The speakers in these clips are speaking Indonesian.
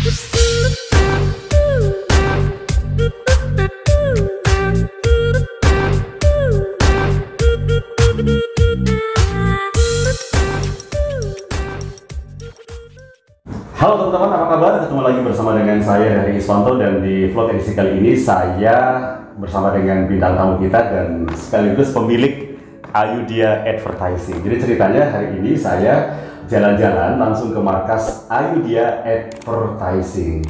Halo teman-teman, apa kabar? Ketemu lagi bersama dengan saya dari Iswanto, dan di vlog edisi kali ini saya bersama dengan bintang tamu kita dan sekaligus pemilik Ayudhya Advertising. Jadi ceritanya hari ini saya jalan-jalan langsung ke markas Ayudhya Advertising.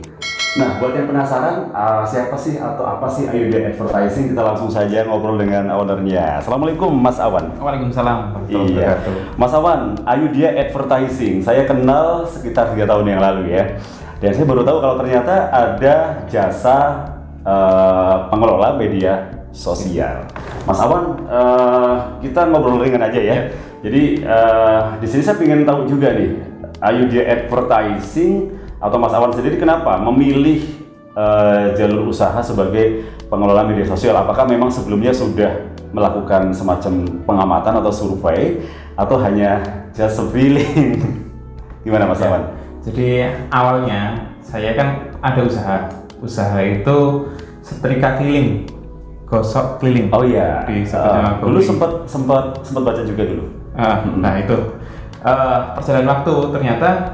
Nah, buat yang penasaran siapa sih atau apa sih Ayudhya Advertising, kita langsung saja ngobrol dengan ownernya. Assalamualaikum Mas Awan. Waalaikumsalam. Iya, Mas Awan, Ayudhya Advertising saya kenal sekitar 3 tahun yang lalu ya. Dan saya baru tahu kalau ternyata ada jasa pengelola media sosial. Mas Awan, kita ngobrol ringan aja ya. Jadi di sini saya ingin tahu juga nih, Ayudhya Advertising atau Mas Awan sendiri kenapa memilih jalur usaha sebagai pengelola media sosial? Apakah memang sebelumnya sudah melakukan semacam pengamatan atau survei, atau hanya just a feeling? Gimana Mas Awan? Jadi awalnya saya kan ada usaha itu setrika keliling, gosok keliling. Oh iya, di dulu sempat baca juga dulu. Nah itu perjalanan waktu ternyata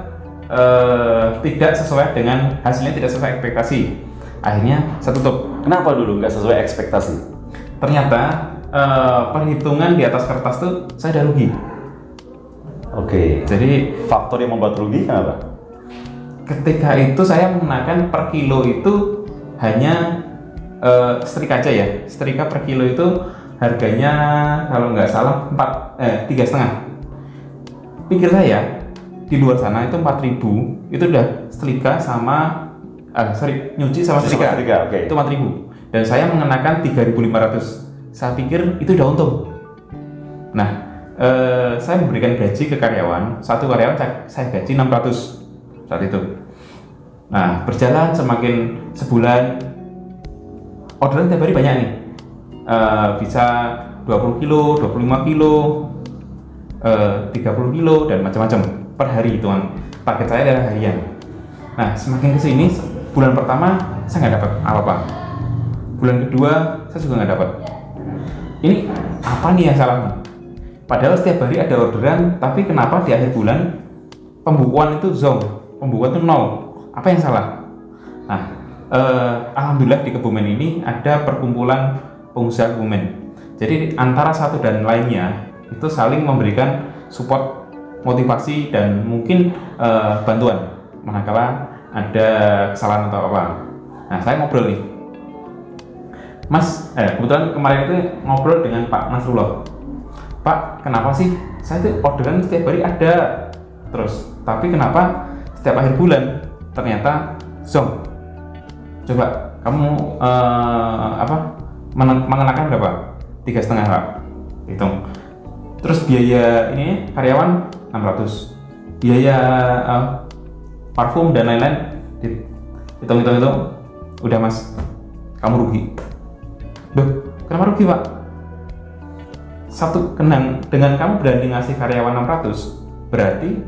tidak sesuai dengan hasilnya, tidak sesuai ekspektasi. Akhirnya saya tutup. Kenapa dulu nggak sesuai ekspektasi? Ternyata perhitungan di atas kertas tuh saya udah rugi. Oke. Jadi faktor yang membuat rugi kenapa? Ketika itu saya menggunakan per kilo itu hanya setrika aja ya. Setrika per kilo itu harganya kalau nggak salah 3,5. Pikir saya di luar sana itu 4.000 itu udah setrika sama nyuci sama setrika. Okay. Itu 4.000 dan saya mengenakan 3.500. Saya pikir itu udah untung. Nah, saya memberikan gaji ke karyawan, satu karyawan saya gaji 600 saat itu. Nah, berjalan semakin sebulan, orderan tiap hari banyak nih, bisa 20 kilo, 25 kilo, 30 kilo dan macam-macam per hari. Itu kan target saya adalah harian. Nah, semakin kesini, bulan pertama saya nggak dapat apa-apa, bulan kedua saya juga nggak dapat. Ini apa nih yang salah nih? Padahal setiap hari ada orderan, tapi kenapa di akhir bulan pembukuan itu zonk, pembukuan itu nol? Apa yang salah? Nah, alhamdulillah di Kebumen ini ada perkumpulan pengusaha Kebumen. Jadi antara satu dan lainnya itu saling memberikan support, motivasi dan mungkin bantuan manakala ada kesalahan atau apa. Nah, saya ngobrol nih, Mas, kebetulan kemarin itu ngobrol dengan Pak Nasrullah. Pak, kenapa sih saya itu orderan setiap hari ada terus, tapi kenapa setiap akhir bulan ternyata zonk? Coba kamu mengenakan berapa? 3,5 Pak, hitung. Terus biaya ini karyawan 600, biaya parfum dan lain-lain hitung, udah Mas, kamu rugi. Duh, kenapa rugi Pak? Satu kenang dengan kamu berani ngasih karyawan 600, berarti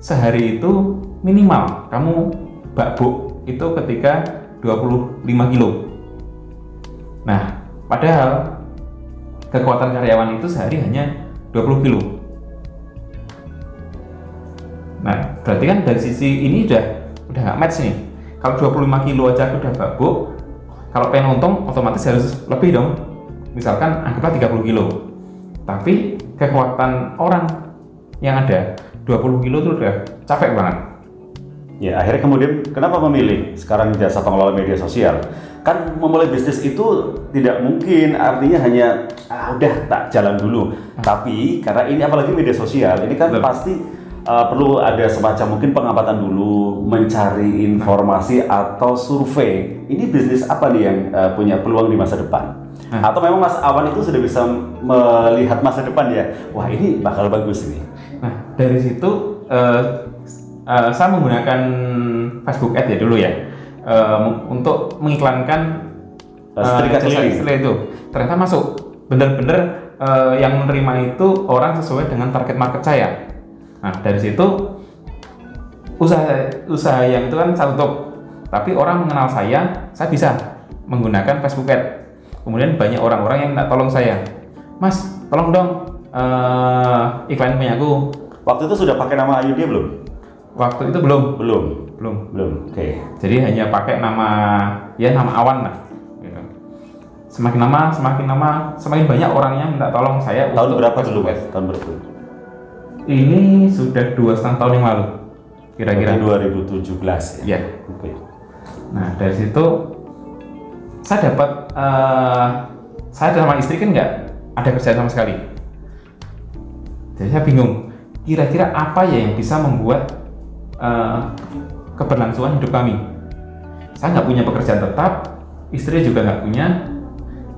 sehari itu minimal kamu bakbuk itu ketika 25 kilo. Nah, padahal kekuatan karyawan itu sehari hanya 20 kilo. Nah, berarti kan dari sisi ini udah nggak match nih. Kalau 25 kilo aja udah bakbuk, kalau pengen untung otomatis harus lebih dong. Misalkan anggaplah 30 kilo. Tapi kekuatan orang yang ada 20 kilo itu udah capek banget. Ya, akhirnya kemudian kenapa memilih sekarang jasa pengelola media sosial? Kan memulai bisnis itu tidak mungkin artinya hanya udah tak jalan dulu. Tapi karena ini apalagi media sosial, ini kan pasti perlu ada semacam mungkin pengamatan dulu, mencari informasi atau survei. Ini bisnis apa nih yang punya peluang di masa depan? Atau memang Mas Awan itu sudah bisa melihat masa depan ya? Wah, ini bakal bagus nih. Nah, dari situ saya menggunakan Facebook Ad ya dulu ya, untuk mengiklankan setrika itu. Ternyata masuk, bener-bener yang menerima itu orang sesuai dengan target market saya. Nah, dari situ usaha yang itu kan saya tutup. tapi orang mengenal saya bisa menggunakan Facebook Ads. Kemudian banyak orang-orang yang minta tolong saya, Mas, tolong dong iklan punya aku. Waktu itu sudah pakai nama Ayudhya belum? Waktu itu belum. Oke. Jadi hanya pakai nama Awan lah. Gitu. Semakin lama, semakin banyak orang yang minta tolong saya. Tahun berapa dulu, Mas? Tahun berapa? Ini sudah 2,5 tahun yang lalu, kira-kira. 2017 ya. Oke. Nah dari situ saya dapat, saya sama istri kan nggak ada kerjaan sama sekali. Jadi saya bingung, kira-kira apa ya yang bisa membuat keberlangsungan hidup kami. Saya nggak punya pekerjaan tetap, istri juga nggak punya,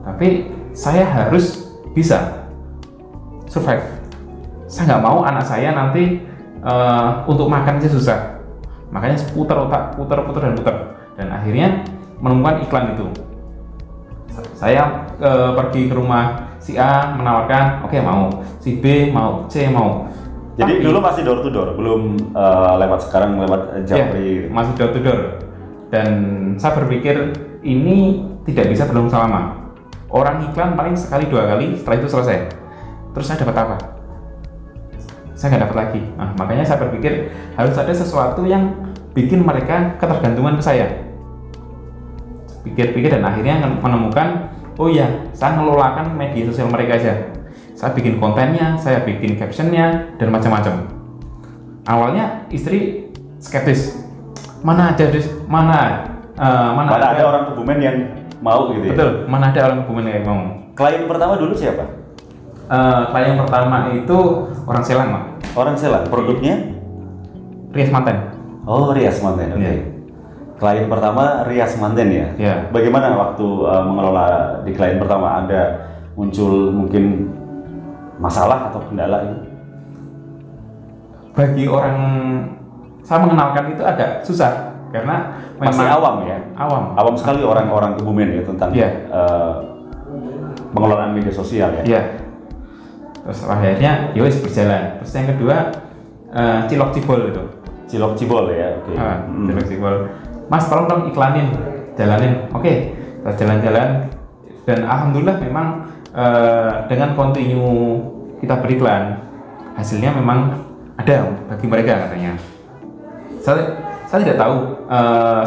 tapi saya harus bisa survive. Saya nggak mau anak saya nanti untuk makan aja susah. Makanya putar otak, putar dan akhirnya menemukan iklan itu. Saya pergi ke rumah si A menawarkan, oke, mau, si B mau, C mau. Jadi dulu masih door to door, belum lewat sekarang lewat Japri. Ya, masih door to door. Dan saya berpikir ini tidak bisa berlangsung lama. Orang iklan paling sekali 2 kali, setelah itu selesai. Terus saya dapat apa? Saya nggak dapat lagi. Nah, makanya saya berpikir harus ada sesuatu yang bikin mereka ketergantungan ke saya. Pikir-pikir dan akhirnya menemukan, oh ya, saya ngelolakan media sosial mereka aja. Saya bikin kontennya, saya bikin captionnya, dan macam-macam. Awalnya istri skeptis, mana ada orang Kebumen yang mau gitu. Betul, ya? Mana ada orang Kebumen yang mau. Klien pertama dulu siapa? Klien pertama itu orang Selang, Mak. Orang Selang, produknya? Rias Manten. Oh, Rias Manten, oke. Yeah. Klien pertama Rias Manten ya? Yeah. Bagaimana waktu mengelola di klien pertama? Ada muncul mungkin masalah atau kendala ini? Bagi orang saya mengenalkan itu agak susah karena masih awam ya? Awam sekali orang-orang Kebumen ya tentang pengelolaan media sosial ya? Iya. Terus akhirnya yowes berjalan. Terus yang kedua cilok cibol itu. Cilok cibol ya, oke. Cilok cibol. Mas, tolong dong iklanin, jalanin. Oke, kita jalan-jalan dan alhamdulillah memang dengan kontinu kita beriklan, hasilnya memang ada bagi mereka katanya. Saya tidak tahu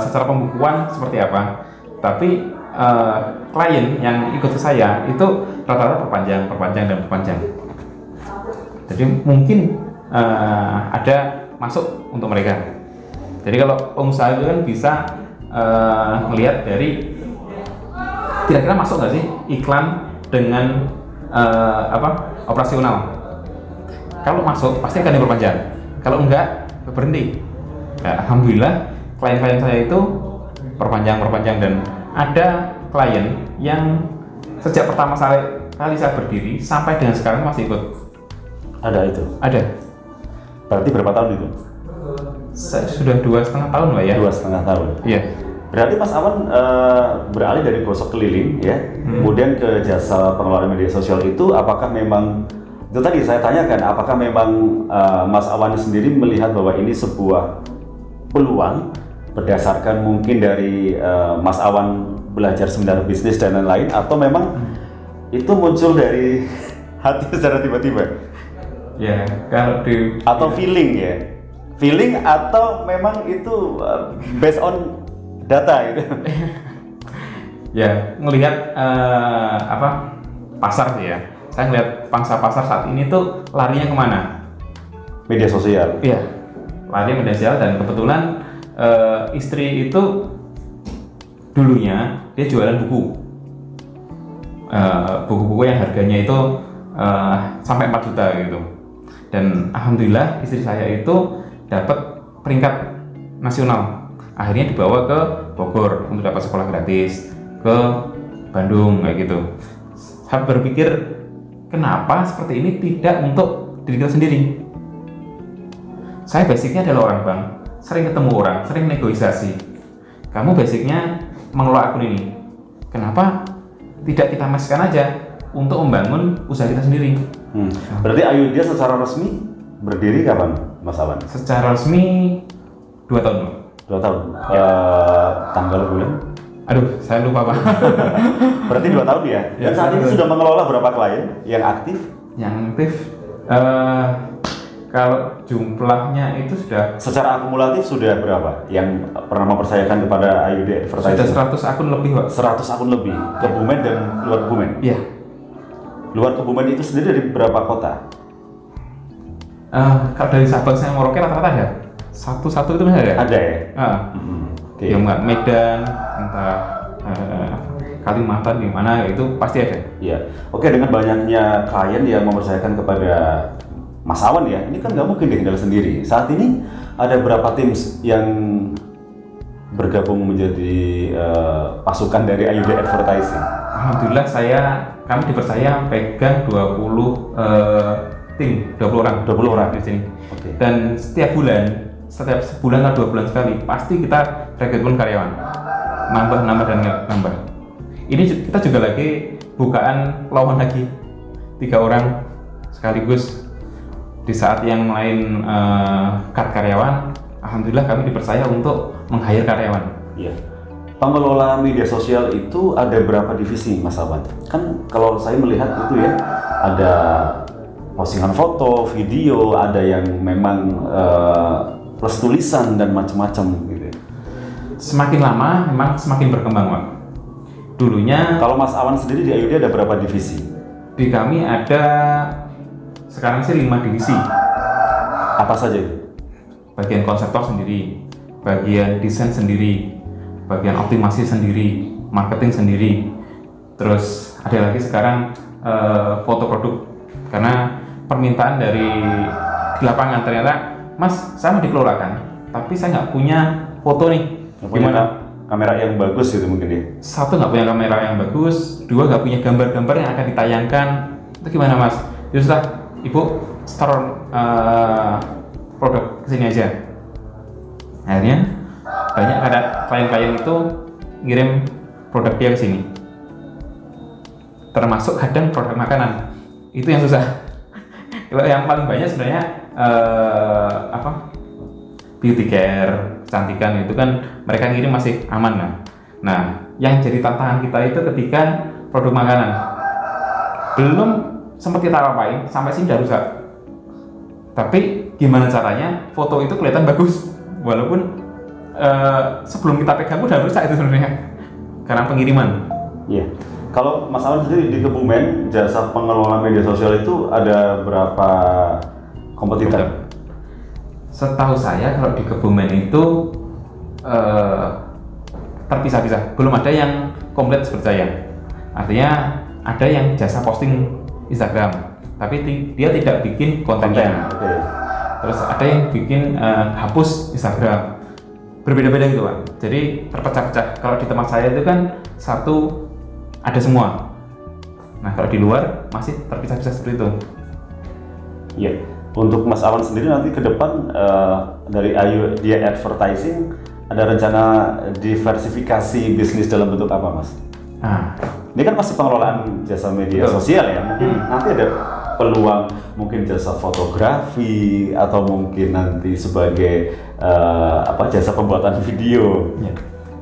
secara pembukuan seperti apa, tapi klien yang ikut ke saya itu rata-rata perpanjang. Jadi mungkin ada masuk untuk mereka. Jadi kalau pengusaha itu kan bisa melihat dari kira-kira masuk nggak sih iklan dengan operasional. Kalau masuk pasti akan diperpanjang. Kalau enggak berhenti. Nah, alhamdulillah klien-klien saya itu perpanjang dan ada klien yang sejak pertama kali saya berdiri sampai dengan sekarang masih ikut. Ada itu? Ada. Berarti berapa tahun itu? Sudah 2,5 tahun lah ya. 2,5 tahun. Iya. Berarti Mas Awan beralih dari gosok keliling ya, kemudian ke jasa pengelolaan media sosial itu, apakah memang itu tadi saya tanyakan, apakah memang Mas Awan sendiri melihat bahwa ini sebuah peluang berdasarkan mungkin dari Mas Awan belajar seminar bisnis dan lain-lain, atau memang itu muncul dari hati secara tiba-tiba? Ya, kalau atau feeling ya, feeling atau memang itu based on data gitu. Ya, ngelihat pasar sih ya. Saya ngelihat pangsa pasar saat ini tuh larinya kemana? Media sosial. Iya, lari media sosial, dan kebetulan istri itu dulunya dia jualan buku. Buku-buku yang harganya itu sampai 4 juta gitu. Dan alhamdulillah istri saya itu dapat peringkat nasional. Akhirnya dibawa ke Bogor untuk dapat sekolah gratis, ke Bandung kayak gitu. Saya berpikir kenapa seperti ini tidak untuk diri kita sendiri. Saya basicnya adalah orang, Bang. Sering ketemu orang, sering negosiasi. Kamu basicnya mengelola akun ini. Kenapa tidak kita masukkan aja untuk membangun usaha kita sendiri? Berarti Ayudhya secara resmi berdiri kapan, Mas Awan? Secara resmi 2 tahun. 2 tahun. Ya. Tanggal bulan? Aduh, saya lupa Pak. Berarti 2 tahun ya? Ya, Dan saat ini 2 tahun. sudah mengelola berapa klien yang aktif? Yang aktif, kalau jumlahnya itu sudah Secara akumulatif sudah berapa yang pernah mempercayakan kepada IUD Advertising? sudah 100 akun lebih Pak. 100 akun lebih, Kebumen dan luar Kebumen. Iya. Luar Kebumen itu sendiri dari berapa kota? Kalau dari Sabang sampai Merauke rata-rata ada. Satu-satu itu masih ada. Ada ya? Oke. Ya nggak Medan, entah Kalimantan di mana itu pasti ada. Iya. Oke, dengan banyaknya klien yang mempercayakan kepada Mas Awan ya, ini kan nggak mungkin dihandle sendiri. Saat ini ada berapa tim yang bergabung menjadi pasukan dari IUD Advertising? Alhamdulillah kami dipercaya pegang 20 tim, 20 orang. 20 orang di sini. Oke. Dan setiap sebulan atau 2 bulan sekali pasti kita rekrutmen karyawan. Nambah dan nambah. Ini kita juga lagi bukaan lawan lagi 3 orang sekaligus di saat yang lain cut karyawan. Alhamdulillah kami dipercaya untuk meng-hire karyawan. Iya. Pengelola media sosial itu ada berapa divisi, Mas Awan? Kan kalau saya melihat itu ya, ada postingan foto, video, ada yang memang plus tulisan dan macam-macam gitu. Semakin lama memang semakin berkembang, Pak. Dulunya Kalau Mas Awan sendiri di IUD ada berapa divisi? di kami ada sekarang sih 5 divisi. Apa saja itu? Bagian konseptor sendiri, bagian desain sendiri, bagian optimasi sendiri, marketing sendiri. Terus ada lagi sekarang foto produk, karena permintaan dari di lapangan ternyata, Mas, saya mau dikelolakan, tapi saya nggak punya foto nih. Gimana? Kamera yang bagus gitu mungkin ya? Satu, nggak punya kamera yang bagus, dua, nggak punya gambar-gambar yang akan ditayangkan. Itu gimana, Mas? Ya sudah, Ibu store produk kesini aja. Akhirnya banyak ada klien-klien itu ngirim produk dia ke sini, termasuk kadang produk makanan. Itu yang susah. Kalau yang paling banyak sebenarnya beauty care, kecantikan, itu kan mereka ngirim masih aman lah. Nah, yang jadi tantangan kita itu ketika produk makanan belum sempat kita apain, sampai sini udah rusak. Tapi gimana caranya foto itu kelihatan bagus, walaupun sebelum kita pegang udah rusak itu sebenarnya karena pengiriman. Iya. Kalau Mas Awan sendiri di Kebumen, jasa pengelola media sosial itu ada berapa kompetitor? Setahu saya kalau di Kebumen itu terpisah-pisah, belum ada yang komplit seperti saya. Artinya ada yang jasa posting Instagram, tapi dia tidak bikin kontennya. Oke. Terus ada yang bikin hapus Instagram, berbeda-beda gitu Pak. Jadi terpecah-pecah. Kalau di tempat saya itu kan satu ada semua. Nah kalau di luar masih terpisah-pisah seperti itu. Iya. Untuk Mas Awan sendiri nanti ke depan dari IUD Advertising ada rencana diversifikasi bisnis dalam bentuk apa, Mas? Ini kan masih pengelolaan jasa media sosial ya. Mungkin nanti ada peluang mungkin jasa fotografi atau mungkin nanti sebagai jasa pembuatan video. Ya.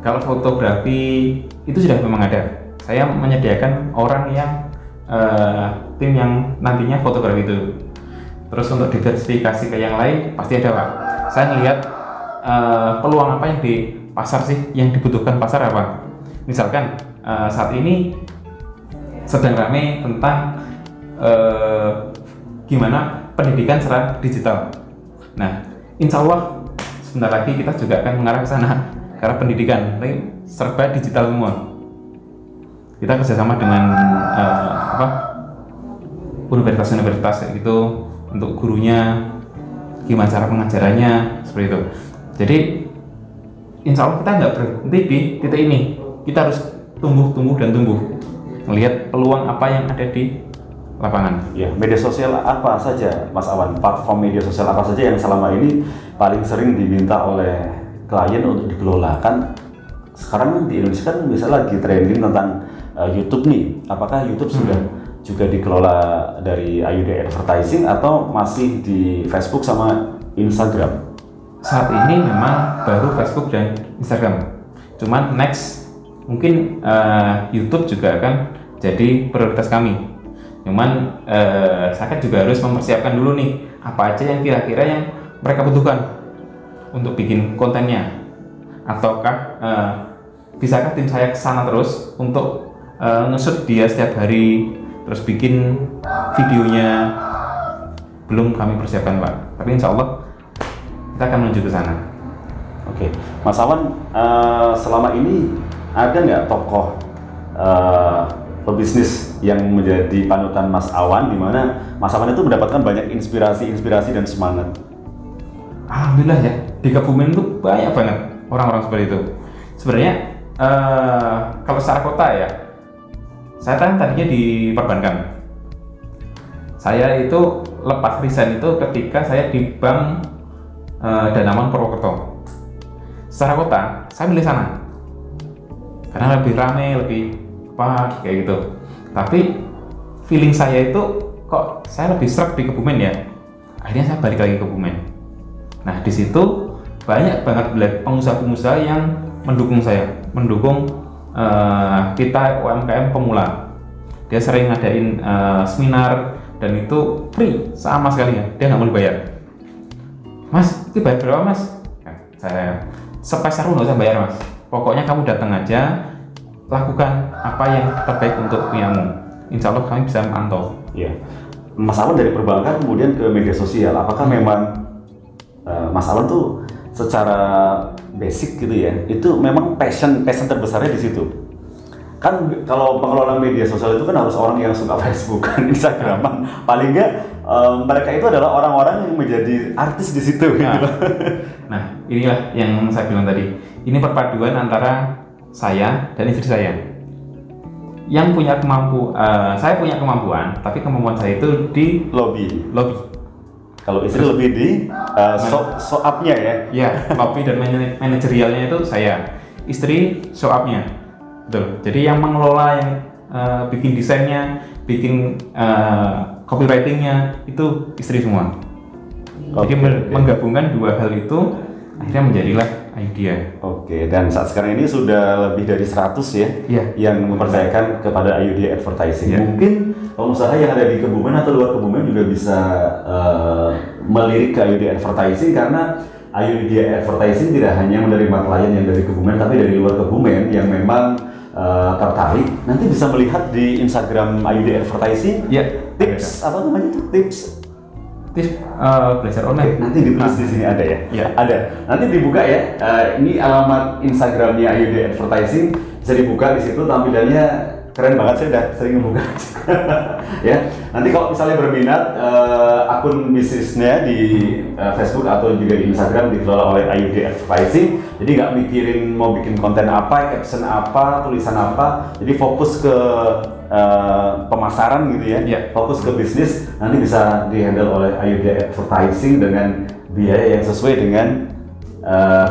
Kalau fotografi itu sudah memang ada. Saya menyediakan orang yang tim yang nantinya fotografi itu. Terus untuk diversifikasi ke yang lain pasti ada Pak. Saya melihat peluang apa yang di pasar sih, yang dibutuhkan pasar apa. Misalkan saat ini sedang ramai tentang gimana pendidikan secara digital. Nah, insya Allah sebentar lagi kita juga akan mengarah ke sana, karena pendidikan ini serba digital semua. Kita kerjasama dengan universitas-universitas gitu, untuk gurunya, gimana cara pengajarannya, seperti itu. Jadi insya Allah kita nggak berhenti di titik ini, kita harus tumbuh melihat peluang apa yang ada di lapangan. Ya, media sosial apa saja, Mas Awan? Platform media sosial apa saja yang selama ini paling sering diminta oleh klien untuk dikelola? Kan sekarang di Indonesia kan misalnya lagi trending tentang YouTube nih. Apakah YouTube sudah juga dikelola dari IUD Advertising atau masih di Facebook sama Instagram? saat ini memang baru Facebook dan Instagram. Cuman next mungkin YouTube juga akan jadi prioritas kami. Cuman saya kan juga harus mempersiapkan dulu nih apa aja yang kira-kira yang mereka butuhkan untuk bikin kontennya. Ataukah bisakah tim saya kesana terus untuk nge-shoot dia setiap hari, terus bikin videonya? Belum kami persiapkan Pak, tapi insya Allah kita akan menuju ke sana. Oke, Mas Awan, selama ini ada nggak tokoh pebisnis yang menjadi panutan Mas Awan, di mana Mas Awan itu mendapatkan banyak inspirasi dan semangat? Alhamdulillah ya, di Kebumen itu banyak banget orang-orang seperti itu. Sebenarnya kalau secara kota ya, saya tadinya di perbankan. Saya itu lepas resign itu ketika saya di Bank Danamon Purwokerto. Secara kota, saya milih sana karena lebih ramai, lebih apa kayak gitu. Tapi feeling saya itu kok saya lebih serak di Kebumen ya. Akhirnya saya balik lagi ke Kebumen. Nah di situ banyak banget pengusaha-pengusaha yang mendukung saya, mendukung kita UMKM pemula. Dia sering ngadain seminar dan itu free sama sekali ya, dia nggak mau dibayar. Mas, itu bayar berapa mas? Nah, saya sepeser pun nggak usah bayar mas. Pokoknya kamu datang aja, lakukan apa yang terbaik untuk punya. Insya Allah kami bisa memantau. Iya. Mas Awan dari perbankan kemudian ke media sosial. Apakah memang Mas Awan tuh secara basic gitu ya? Itu memang passion terbesarnya di situ. Kan kalau pengelola media sosial itu kan harus orang yang suka Facebook, kan Instagraman. Paling nggak mereka itu adalah orang-orang yang menjadi artis di situ. Nah, gitu. nah inilah yang saya bilang tadi. Ini perpaduan antara saya dan istri saya. Yang punya saya punya kemampuan, tapi kemampuan saya itu di lobby. Kalau istri lebih di show up-nya ya? Ya, lobby dan manajerialnya itu saya. Istri show up-nya. Betul. Jadi yang mengelola, yang bikin desainnya, bikin copywritingnya itu istri semua. Jadi menggabungkan dua hal itu akhirnya menjadilah Ayudhya. Oke, dan saat sekarang ini sudah lebih dari 100 ya, yang mempercayakan kepada Ayudhya Advertising. Mungkin pengusaha yang ada di Kebumen atau luar Kebumen juga bisa melirik ke Ayudhya Advertising, karena Ayudhya Advertising tidak hanya menerima klien yang dari Kebumen, tapi dari luar Kebumen yang memang tertarik. Nanti bisa melihat di Instagram Ayudhya Advertising tips apa namanya tuh, tips belajar online. Nanti ditulis di sini ada ya? Ya. Ada. Nanti dibuka ya. Ini alamat Instagramnya Ayudhya Advertising, bisa dibuka di situ. Tampilannya keren banget, saya udah sering membuka. Ya. Nanti kalau misalnya berminat, akun bisnisnya di Facebook atau juga di Instagram dikelola oleh Ayudhya Advertising. Jadi nggak mikirin mau bikin konten apa, caption apa, tulisan apa. Jadi fokus ke pemasaran gitu ya, fokus ke bisnis. Nanti bisa dihandle oleh Ayudhya Advertising dengan biaya yang sesuai dengan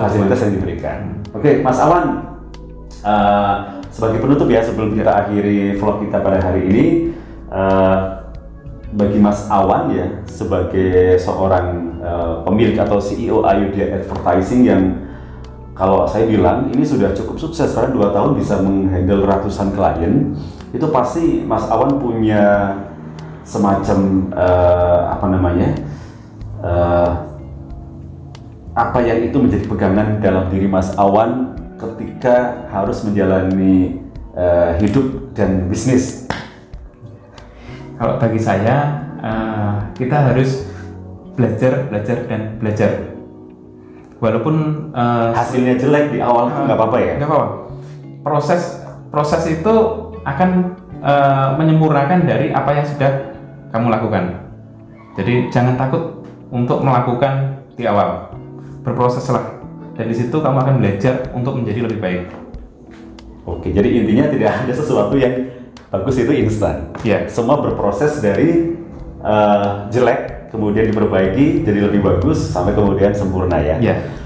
fasilitas yang diberikan. Oke, Mas Awan, sebagai penutup ya, sebelum kita akhiri vlog kita pada hari ini, bagi Mas Awan ya, sebagai seorang pemilik atau CEO Ayudhya Advertising yang kalau saya bilang ini sudah cukup sukses, karena 2 tahun bisa menghandle ratusan klien, itu pasti Mas Awan punya semacam apa yang itu menjadi pegangan dalam diri Mas Awan ketika harus menjalani hidup dan bisnis. Kalau bagi saya, kita harus belajar dan belajar. Walaupun hasilnya jelek di awal itu nggak apa-apa ya? Nggak apa-apa. Proses itu akan menyempurnakan dari apa yang sudah kamu lakukan. Jadi jangan takut untuk melakukan di awal. Berproseslah. Dan di situ kamu akan belajar untuk menjadi lebih baik. Oke, jadi intinya tidak ada sesuatu yang bagus itu instan. Ya. Semua berproses dari jelek, kemudian diperbaiki jadi lebih bagus sampai kemudian sempurna ya.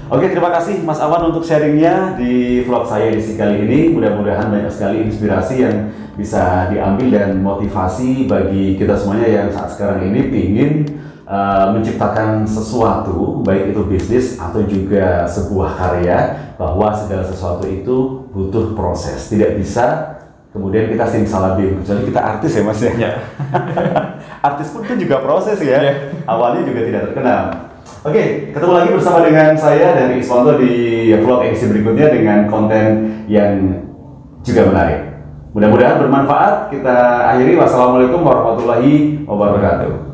Oke, terima kasih Mas Awan untuk sharingnya di vlog saya di kali ini. Mudah-mudahan banyak sekali inspirasi yang bisa diambil dan motivasi bagi kita semuanya yang saat sekarang ini pingin menciptakan sesuatu, baik itu bisnis atau juga sebuah karya, bahwa segala sesuatu itu butuh proses, tidak bisa kemudian kita simsalabim. Kecuali kita artis ya Mas ya. Ya. Artis pun itu juga proses ya. Ya. Awalnya juga tidak terkenal. Oke, ketemu lagi bersama dengan saya dan Iswanto di vlog edisi berikutnya dengan konten yang juga menarik. Mudah-mudahan bermanfaat. Kita akhiri. Wassalamualaikum warahmatullahi wabarakatuh.